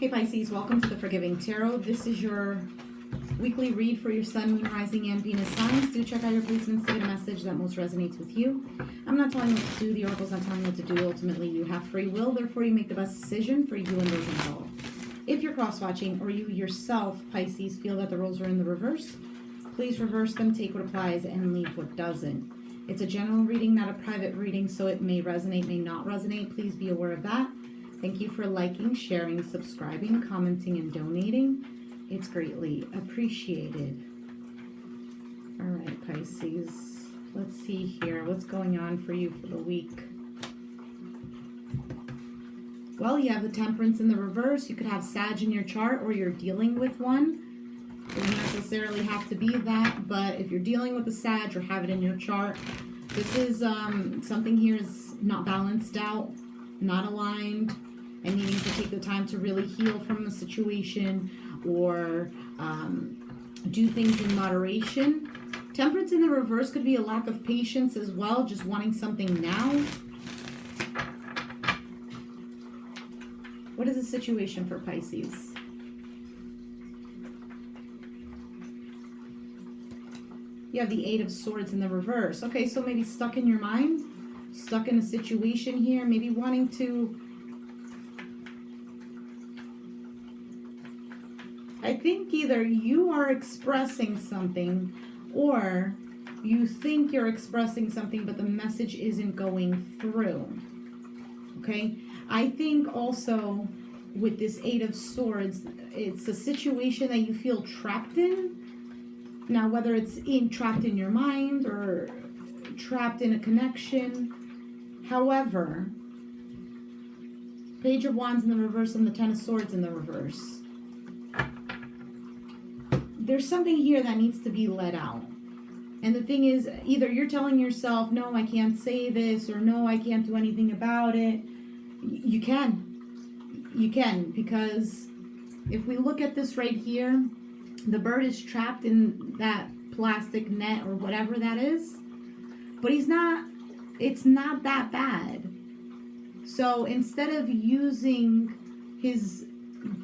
Hey Pisces, welcome to the Forgiving Tarot. This is your weekly read for your Sun, Moon, Rising, and Venus signs. Do check out your placements to get a message that most resonates with you. I'm not telling you what to do. The Oracle's not telling you what to do. Ultimately, you have free will. Therefore, you make the best decision for you and those involved. If you're cross-watching or you yourself, Pisces, feel that the roles are in the reverse, please reverse them, take what applies, and leave what doesn't. It's a general reading, not a private reading, so it may resonate, may not resonate. Please be aware of that. Thank you for liking, sharing, subscribing, commenting, and donating. It's greatly appreciated. All right, Pisces. Let's see here. What's going on for you for the week? Well, you have the Temperance in the reverse. You could have Sag in your chart, or you're dealing with one. It doesn't necessarily have to be that, but if you're dealing with a Sag or have it in your chart, this is something here is not balanced out, not aligned, and needing to take the time to really heal from the situation or do things in moderation. Temperance in the reverse could be a lack of patience as well, just wanting something now. What is the situation for Pisces? You have the Eight of Swords in the reverse. Okay, so maybe stuck in your mind, stuck in a situation here, maybe wanting to... I think either you are expressing something or you think you're expressing something, but the message isn't going through. Okay? I think also with this Eight of Swords, it's a situation that you feel trapped in. Now, whether it's trapped in your mind or trapped in a connection. However, Page of Wands in the reverse and the Ten of Swords in the reverse. There's something here that needs to be let out. And the thing is, either you're telling yourself, no, I can't say this, or no, I can't do anything about it. You can. You can, because if we look at this right here, the bird is trapped in that plastic net or whatever that is. But it's not that bad. So instead of using his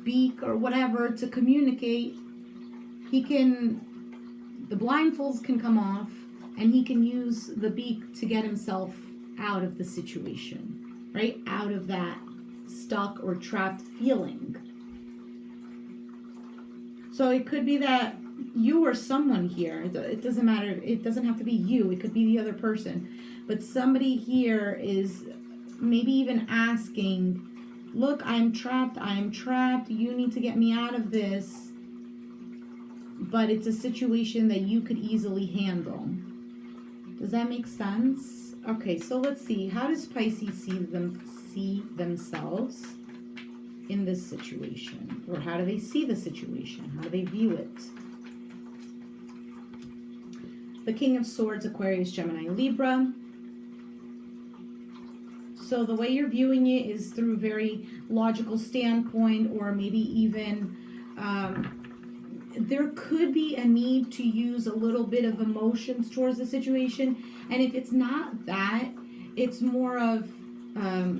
beak or whatever to communicate, the blindfolds can come off and he can use the beak to get himself out of the situation, right? Out of that stuck or trapped feeling. So it could be that you or someone here, it doesn't matter, it doesn't have to be you, it could be the other person, but somebody here is maybe even asking, look, I'm trapped, you need to get me out of this. But it's a situation that you could easily handle. Does that make sense? Okay, so let's see. How does Pisces see themselves in this situation? Or how do they see the situation? How do they view it? The King of Swords, Aquarius, Gemini, Libra. So the way you're viewing it is through a very logical standpoint, or maybe even... there could be a need to use a little bit of emotions towards the situation. And if it's not that, it's more of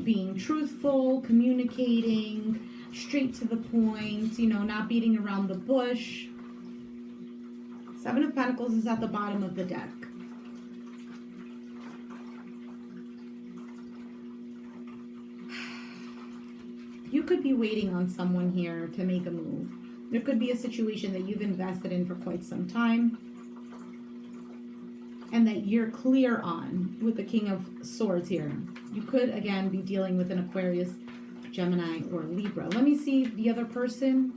being truthful, communicating, straight to the point, not beating around the bush. Seven of Pentacles is at the bottom of the deck. You could be waiting on someone here to make a move. There could be a situation that you've invested in for quite some time and that you're clear on with the King of Swords here. You could, again, be dealing with an Aquarius, Gemini, or Libra. Let me see the other person.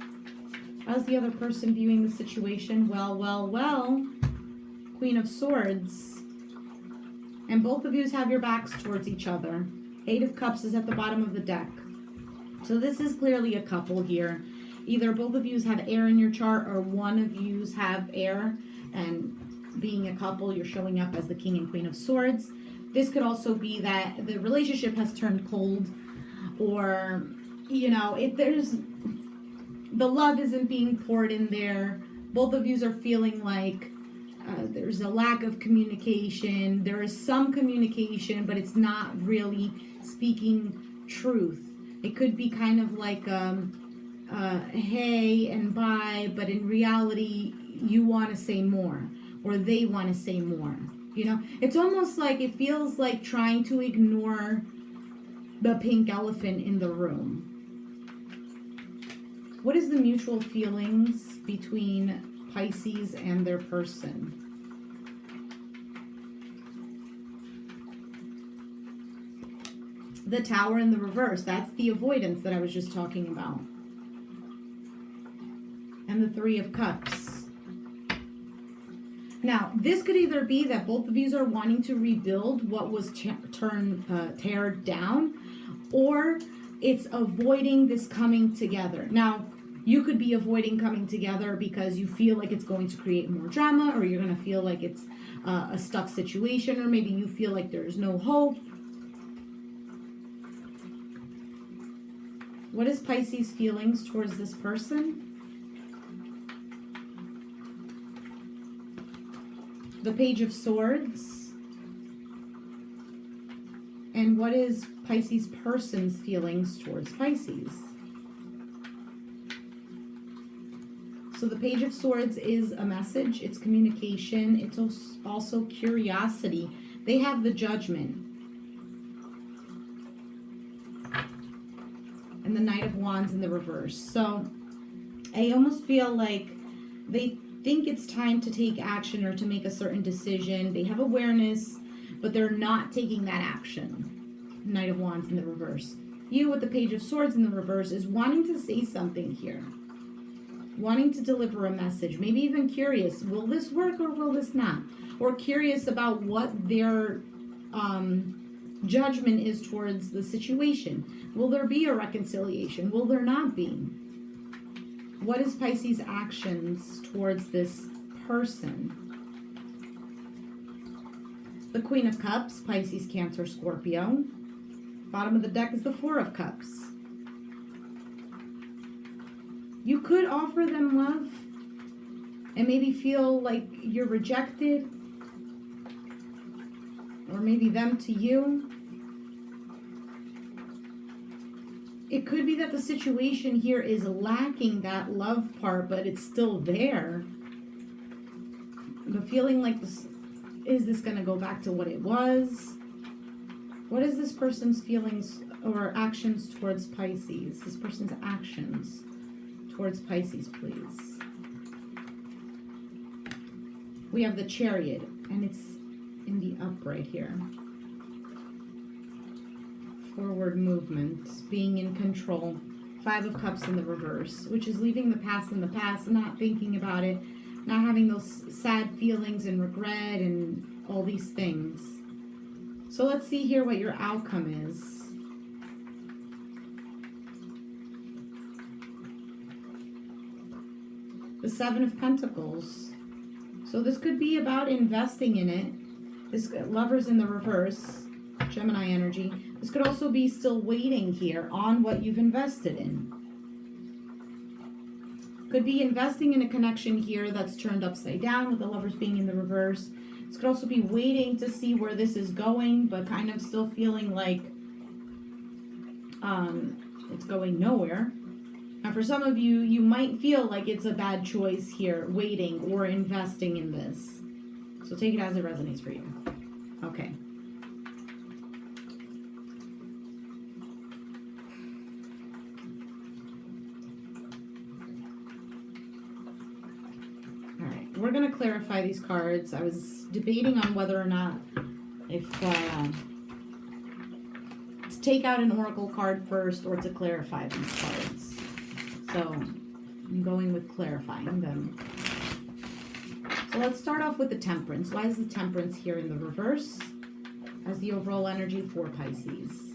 How's the other person viewing the situation? Well. Queen of Swords. And both of you have your backs towards each other. Eight of Cups is at the bottom of the deck. So this is clearly a couple here. Either both of you have air in your chart, or one of you have air, and being a couple, you're showing up as the King and Queen of Swords. This could also be that the relationship has turned cold, or, the love isn't being poured in there. Both of you are feeling like there's a lack of communication. There is some communication, but it's not really speaking truth. It could be kind of like hey and bye, but in reality, you want to say more, or they want to say more. You know, it's almost like it feels like trying to ignore the pink elephant in the room. What is the mutual feelings between Pisces and their person? The Tower in the reverse. That's the avoidance that I was just talking about. And the Three of Cups. Now, this could either be that both of you are wanting to rebuild what was teared down, or it's avoiding this coming together. Now, you could be avoiding coming together because you feel like it's going to create more drama, or you're going to feel like it's a stuck situation, or maybe you feel like there's no hope. What is Pisces' feelings towards this person? The Page of Swords. And what is Pisces' person's feelings towards Pisces? So the Page of Swords is a message, it's communication, it's also curiosity. They have the Judgment. And the Knight of Wands in the reverse. So I almost feel like they think it's time to take action or to make a certain decision. They have awareness, but they're not taking that action. Knight of Wands in the reverse. You with the Page of Swords in the reverse is wanting to say something here. Wanting to deliver a message. Maybe even curious. Will this work or will this not? Or curious about what their judgment is towards the situation. Will there be a reconciliation? Will there not be? What is Pisces' actions towards this person? The Queen of Cups, Pisces, Cancer, Scorpio. Bottom of the deck is the Four of Cups. You could offer them love and maybe feel like you're rejected, or maybe them to you. It could be that the situation here is lacking that love part, but it's still there. The feeling like this, is this going to go back to what it was? What is this person's feelings or actions towards Pisces? This person's actions towards Pisces, please. We have the Chariot, and it's in the upright here. Forward movement, being in control. Five of Cups in the reverse, which is leaving the past in the past, not thinking about it, not having those sad feelings and regret and all these things. So let's see here what your outcome is. The Seven of Pentacles. So this could be about investing in it. This Lovers in the reverse, Gemini energy. This could also be still waiting here on what you've invested in. Could be investing in a connection here that's turned upside down with the Lovers being in the reverse. This could also be waiting to see where this is going, but kind of still feeling like it's going nowhere. And for some of you, you might feel like it's a bad choice here, waiting or investing in this. So take it as it resonates for you. Okay. All right, we're going to clarify these cards. I was debating on whether or not if to take out an oracle card first or to clarify these cards. So I'm going with clarifying them. So let's start off with the Temperance. Why is the Temperance here in the reverse as the overall energy for Pisces?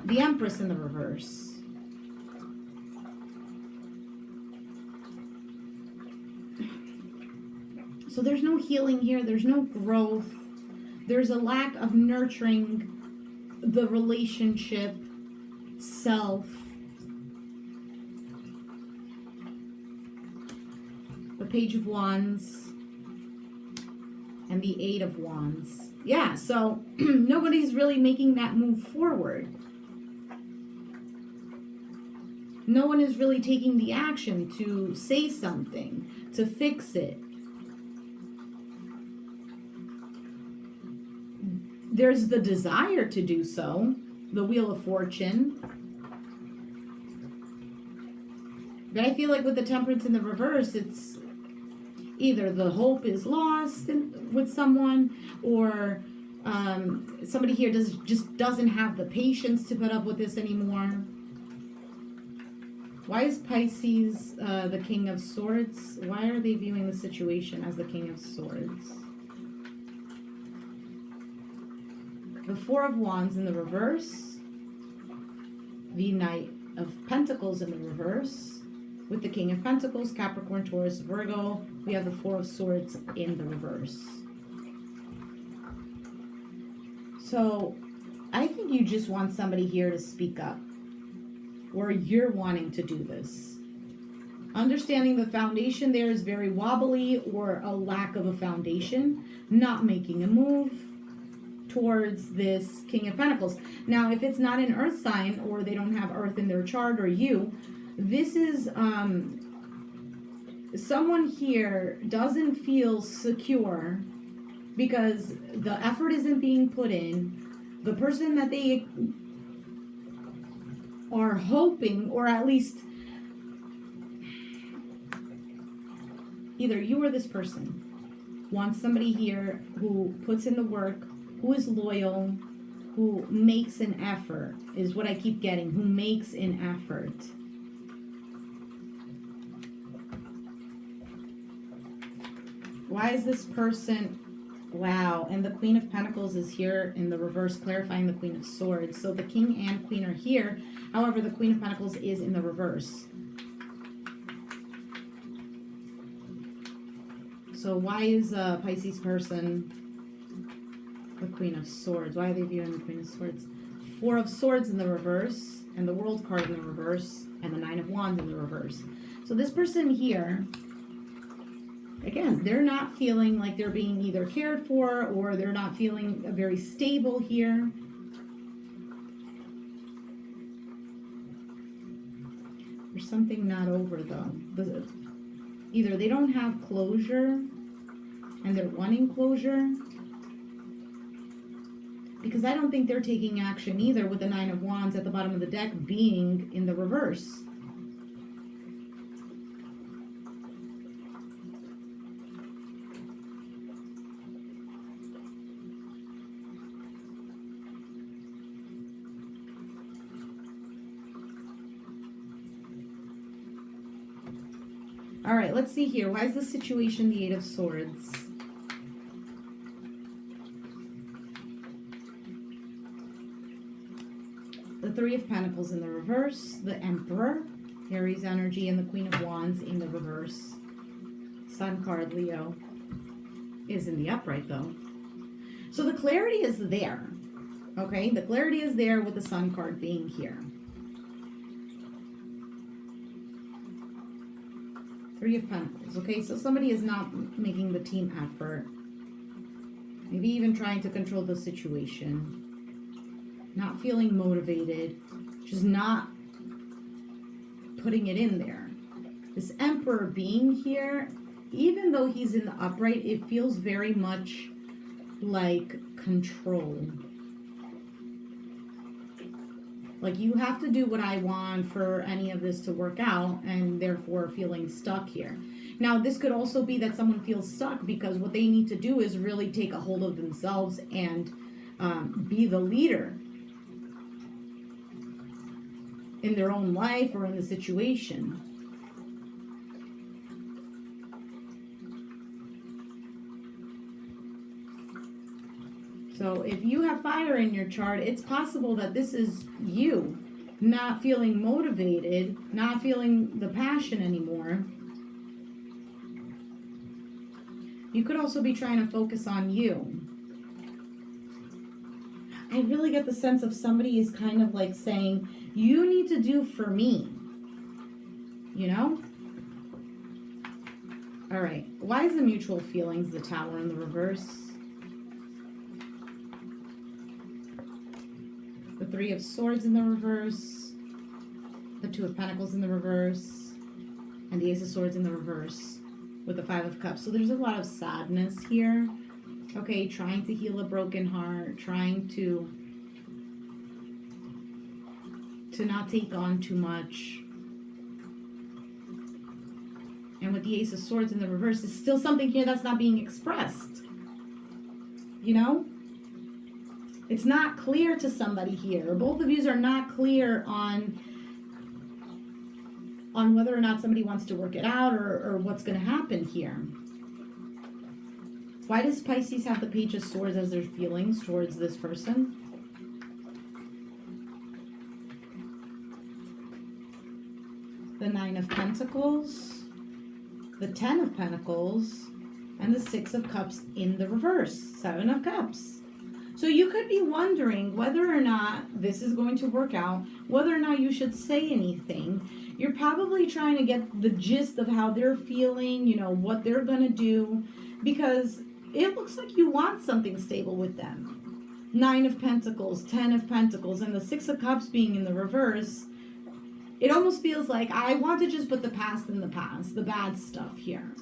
The Empress in the reverse. So there's no healing here. There's no growth. There's a lack of nurturing the relationship, self. The Page of Wands and the Eight of Wands. Yeah, so nobody's really making that move forward. No one is really taking the action to say something, to fix it. There's the desire to do so, the Wheel of Fortune. But I feel like with the Temperance in the reverse, it's either the hope is lost with someone, or somebody here just doesn't have the patience to put up with this anymore. Why is Pisces the King of Swords? Why are they viewing the situation as the King of Swords? The Four of Wands in the reverse. The Knight of Pentacles in the reverse. With the King of Pentacles, Capricorn, Taurus, Virgo, we have the Four of Swords in the reverse. So I think you just want somebody here to speak up, or you're wanting to do this. Understanding the foundation there is very wobbly, or a lack of a foundation, not making a move towards this King of Pentacles. Now, if it's not an earth sign, or they don't have earth in their chart, or you, this is someone here doesn't feel secure because the effort isn't being put in. The person that they are hoping, or at least either you or this person wants somebody here who puts in the work, who is loyal, who makes an effort, is what I keep getting, who makes an effort. Why is this person, wow, and the Queen of Pentacles is here in the reverse, clarifying the Queen of Swords. So the King and Queen are here. However, the Queen of Pentacles is in the reverse. So why is a Pisces person the Queen of Swords? Why are they viewing the Queen of Swords? Four of Swords in the reverse, and the World card in the reverse, and the Nine of Wands in the reverse. So this person here, again, they're not feeling like they're being either cared for, or they're not feeling very stable here. There's something not over though. Either they don't have closure and they're wanting closure, because I don't think they're taking action either, with the Nine of Wands at the bottom of the deck being in the reverse. All right, let's see here. Why is the situation the Eight of Swords? The Three of Pentacles in the reverse, the Emperor, Aries energy, and the Queen of Wands in the reverse. Sun card, Leo, is in the upright though. So the clarity is there, okay? The clarity is there with the Sun card being here. Three of Pentacles, okay? So somebody is not making the team effort. Maybe even trying to control the situation. Not feeling motivated. Just not putting it in there. This Emperor being here, even though he's in the upright, it feels very much like control. Like, you have to do what I want for any of this to work out, and therefore feeling stuck here. Now, this could also be that someone feels stuck because what they need to do is really take a hold of themselves and be the leader in their own life or in the situation. So if you have fire in your chart, it's possible that this is you not feeling motivated, not feeling the passion anymore. You could also be trying to focus on you. I really get the sense of somebody is kind of like saying, you need to do for me, you know? All right, why is the mutual feelings the Tower in the reverse? The Three of Swords in the reverse. The Two of Pentacles in the reverse, and the Ace of Swords in the reverse with the Five of Cups. So there's a lot of sadness here. Okay, trying to heal a broken heart, trying to not take on too much. And with the Ace of Swords in the reverse, it's still something here that's not being expressed. You know? It's not clear to somebody here. Both of you are not clear on whether or not somebody wants to work it out or what's going to happen here. Why does Pisces have the Page of Swords as their feelings towards this person? The Nine of Pentacles, the Ten of Pentacles, and the Six of Cups in the reverse, Seven of Cups. So you could be wondering whether or not this is going to work out, whether or not you should say anything. You're probably trying to get the gist of how they're feeling, you know, what they're going to do, because it looks like you want something stable with them. Nine of Pentacles, Ten of Pentacles, and the Six of Cups being in the reverse. It almost feels like I want to just put the past in the past, the bad stuff here.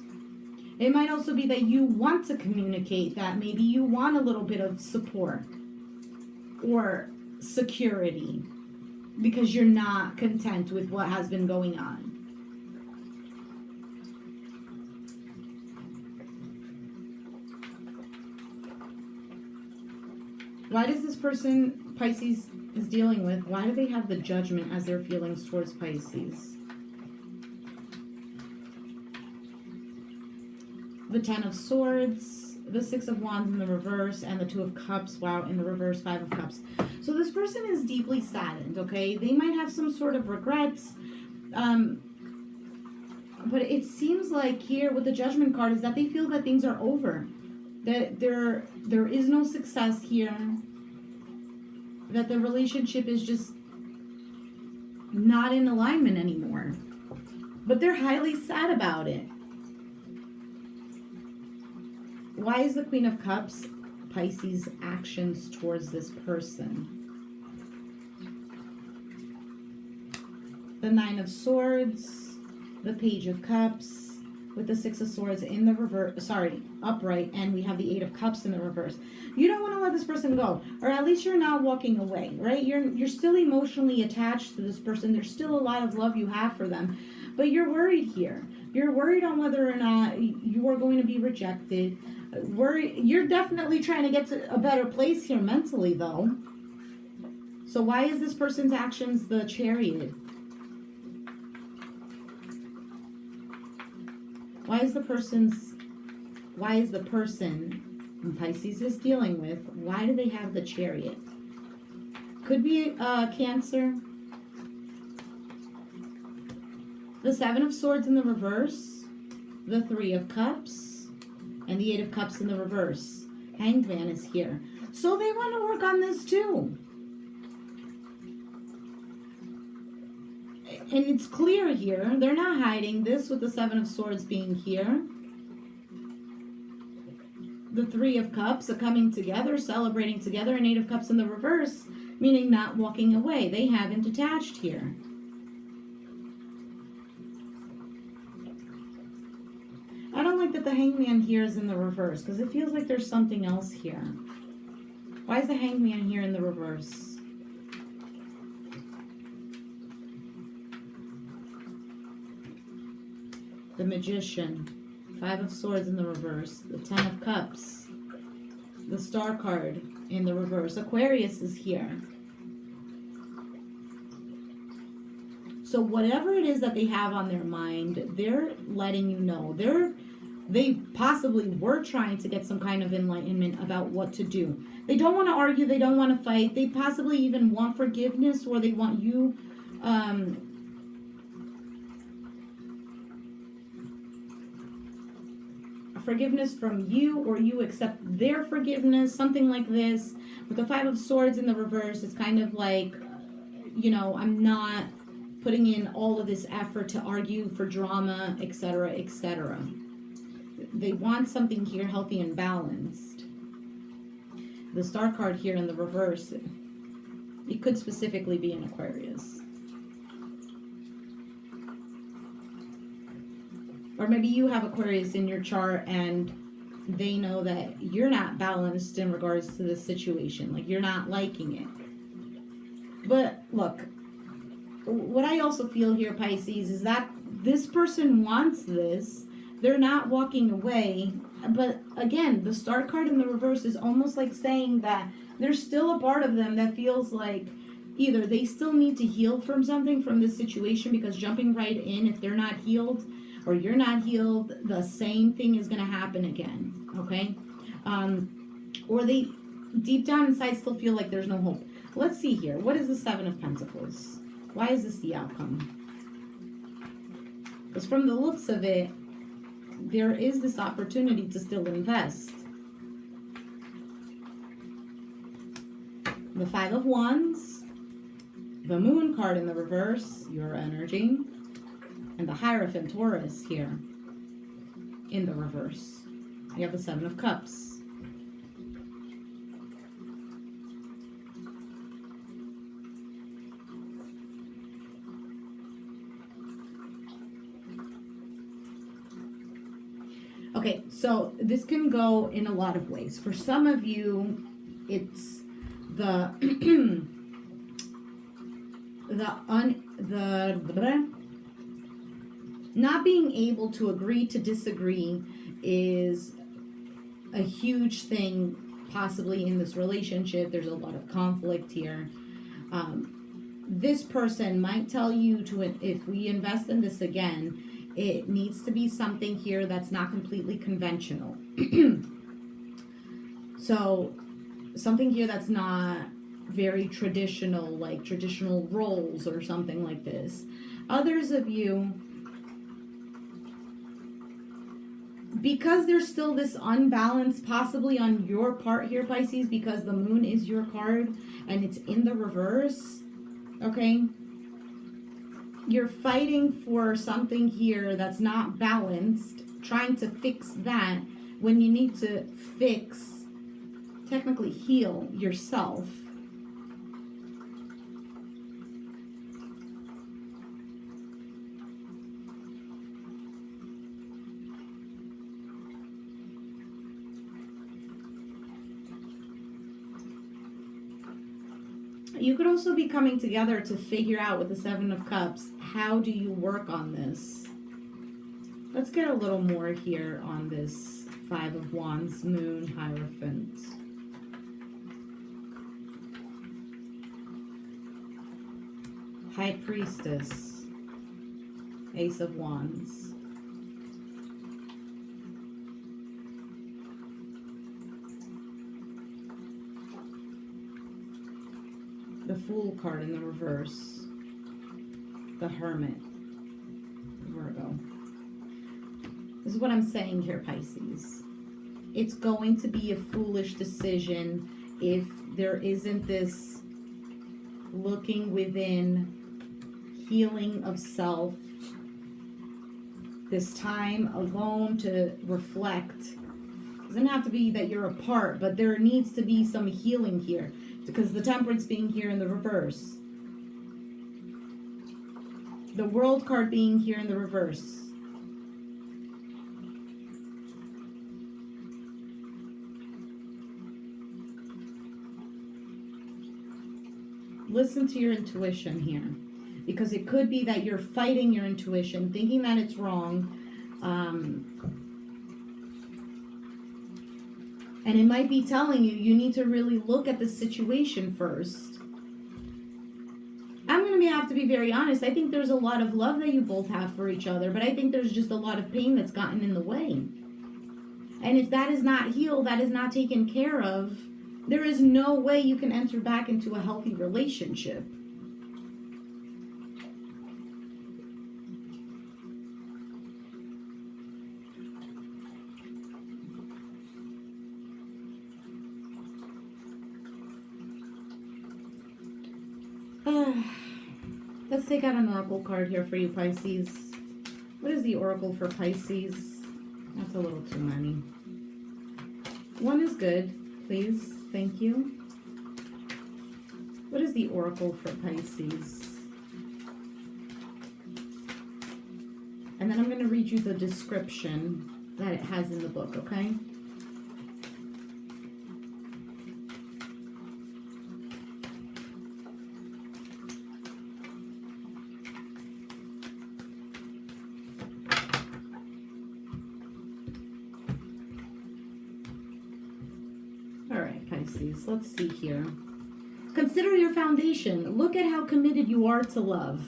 It might also be that you want to communicate that. Maybe you want a little bit of support or security because you're not content with what has been going on. Why does this person Pisces is dealing with, why do they have the Judgment as their feelings towards Pisces? The Ten of Swords, the Six of Wands in the reverse, and the Two of Cups, wow, in the reverse, Five of Cups. So this person is deeply saddened, okay? They might have some sort of regrets, but it seems like here with the Judgment card is that they feel that things are over, that there is no success here, that the relationship is just not in alignment anymore, but they're highly sad about it. Why is the Queen of Cups Pisces' actions towards this person? The Nine of Swords, the Page of Cups, with the Six of Swords in the reverse, upright, and we have the Eight of Cups in the reverse. You don't want to let this person go, or at least you're not walking away, right? You're still emotionally attached to this person. There's still a lot of love you have for them, but you're worried here. You're worried on whether or not you are going to be rejected. You're definitely trying to get to a better place here mentally, though. So why is this person's actions the Chariot? Why is the person Pisces is dealing with, why do they have the Chariot? Could be Cancer. The Seven of Swords in the reverse, the Three of Cups, and the Eight of Cups in the reverse. Hanged Man is here. So they want to work on this too. And it's clear here. They're not hiding this with the Seven of Swords being here. The Three of Cups are coming together, celebrating together, and Eight of Cups in the reverse, meaning not walking away. They haven't detached here. I don't like that the Hangman here is in the reverse, because it feels like there's something else here. Why is the Hangman here in the reverse? The Magician, Five of Swords in the reverse, the Ten of Cups, the Star card in the reverse. Aquarius is here. So whatever it is that they have on their mind, they're letting you know. They possibly were trying to get some kind of enlightenment about what to do. They don't want to argue. They don't want to fight. They possibly even want forgiveness, or they want you forgiveness from you, or you accept their forgiveness, something like this. With the Five of Swords in the reverse, it's kind of like, you know, I'm not putting in all of this effort to argue for drama, etc., etc. They want something here healthy and balanced. The Star card here in the reverse, it could specifically be an Aquarius. Or maybe you have Aquarius in your chart and they know that you're not balanced in regards to this situation. Like, you're not liking it. But look, what I also feel here, Pisces, is that this person wants this. They're not walking away. But again, the Star card in the reverse is almost like saying that there's still a part of them that feels like either they still need to heal from something from this situation, because jumping right in, if they're not healed or you're not healed, the same thing is going to happen again, okay? Or they deep down inside still feel like there's no hope. Let's see here. What is the Seven of Pentacles? Why is this the outcome? Because from the looks of it, there is this opportunity to still invest. The Five of Wands, the Moon card in the reverse, your energy, and the Hierophant Taurus here in the reverse. You have the Seven of Cups. Okay, so this can go in a lot of ways. For some of you, it's the not being able to agree to disagree is a huge thing possibly in this relationship. There's a lot of conflict here. This person might tell you to, if we invest in this again, it needs to be something here that's not completely conventional. So something here that's not very traditional, like traditional roles or something like this. Others of you, because there's still this unbalance possibly on your part here, Pisces, because the Moon is your card and it's in the reverse, okay? You're fighting for something here that's not balanced, trying to fix that when you need to fix, technically heal yourself. You could also be coming together to figure out with the Seven of Cups, how do you work on this? Let's get a little more here on this Five of Wands, Moon, Hierophant. High Priestess, Ace of Wands. The Fool card in the reverse. The Hermit. Virgo. This is what I'm saying here, Pisces. It's going to be a foolish decision if there isn't this looking within, healing of self, this time alone to reflect. It doesn't have to be that you're apart, but there needs to be some healing here. Because the Temperance being here in the reverse. The World card being here in the reverse. Listen to your intuition here. Because it could be that you're fighting your intuition, thinking that it's wrong. And it might be telling you, you need to really look at the situation first. I'm going to have to be very honest. I think there's a lot of love that you both have for each other, but I think there's just a lot of pain that's gotten in the way. And if that is not healed, that is not taken care of, there is no way you can enter back into a healthy relationship. Let's take out an oracle card here for you, Pisces. What is the oracle for Pisces? That's a little too many. One is good, please. Thank you. What is the oracle for Pisces? A and then I'm going to read you the description that it has in the book, okay? All right, Pisces, let's see here. Consider your foundation. Look at how committed you are to love.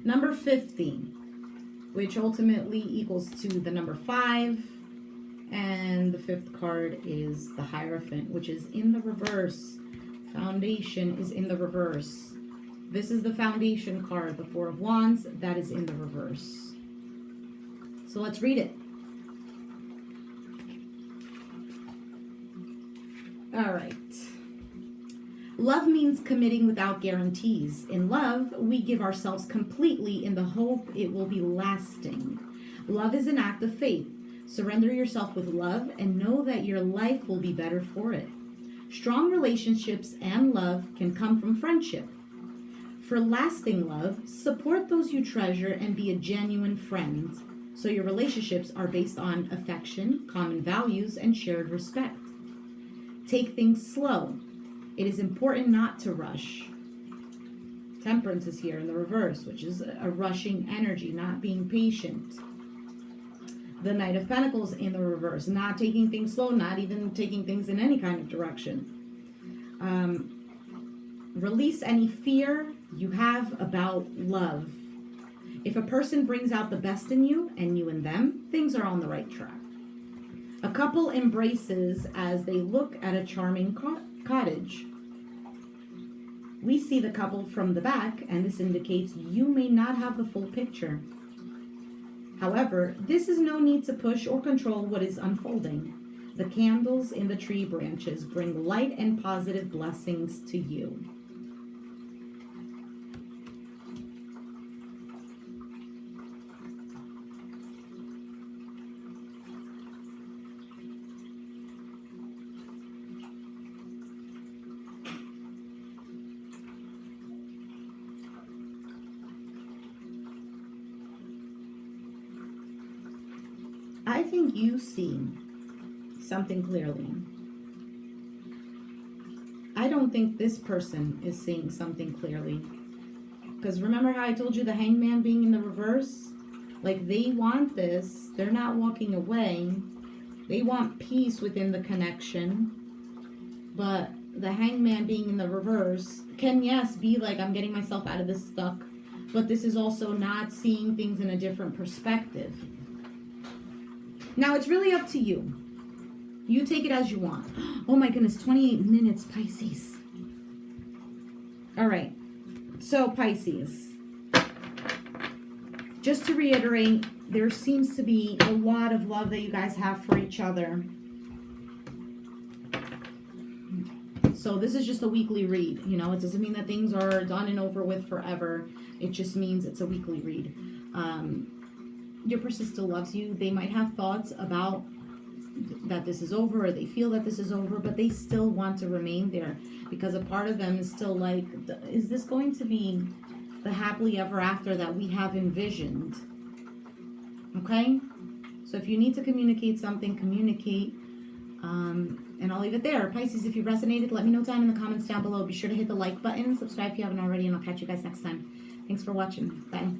Number 50, which ultimately equals to the number 5. And the 5th card is the Hierophant, which is in the reverse. Foundation is in the reverse. This is the foundation card, the 4 of Wands. That is in the reverse. So let's read it. All right. Love means committing without guarantees. In love, we give ourselves completely in the hope it will be lasting. Love is an act of faith. Surrender yourself with love and know that your life will be better for it. Strong relationships and love can come from friendship. For lasting love, support those you treasure and be a genuine friend. So your relationships are based on affection, common values, and shared respect. Take things slow. It is important not to rush. Temperance is here in the reverse, which is a rushing energy, not being patient. The Knight of Pentacles in the reverse, not taking things slow, not even taking things in any kind of direction. Release any fear you have about love. If a person brings out the best in you and you in them, things are on the right track. A couple embraces as they look at a charming cottage. We see the couple from the back, and this indicates you may not have the full picture. However, this is no need to push or control what is unfolding. The candles in the tree branches bring light and positive blessings to you. I think you see something clearly. I don't think this person is seeing something clearly. Because remember how I told you the Hangman being in the reverse? Like, they want this. They're not walking away. They want peace within the connection. But the Hangman being in the reverse can, yes, be like, I'm getting myself out of this stuck. But this is also not seeing things in a different perspective. Now, it's really up to you. You take it as you want. Oh my goodness, 28 minutes, Pisces. All right. So, Pisces. Just to reiterate, there seems to be a lot of love that you guys have for each other. So, this is just a weekly read. You know, it doesn't mean that things are done and over with forever. It just means it's a weekly read. Your person still loves you. They might have thoughts about that this is over, or they feel that this is over, but they still want to remain there because a part of them is still like, is this going to be the happily ever after that we have envisioned? Okay? So if you need to communicate something, communicate. And I'll leave it there. Pisces, if you resonated, let me know down in the comments down below. Be sure to hit the like button, subscribe if you haven't already, and I'll catch you guys next time. Thanks for watching. Bye.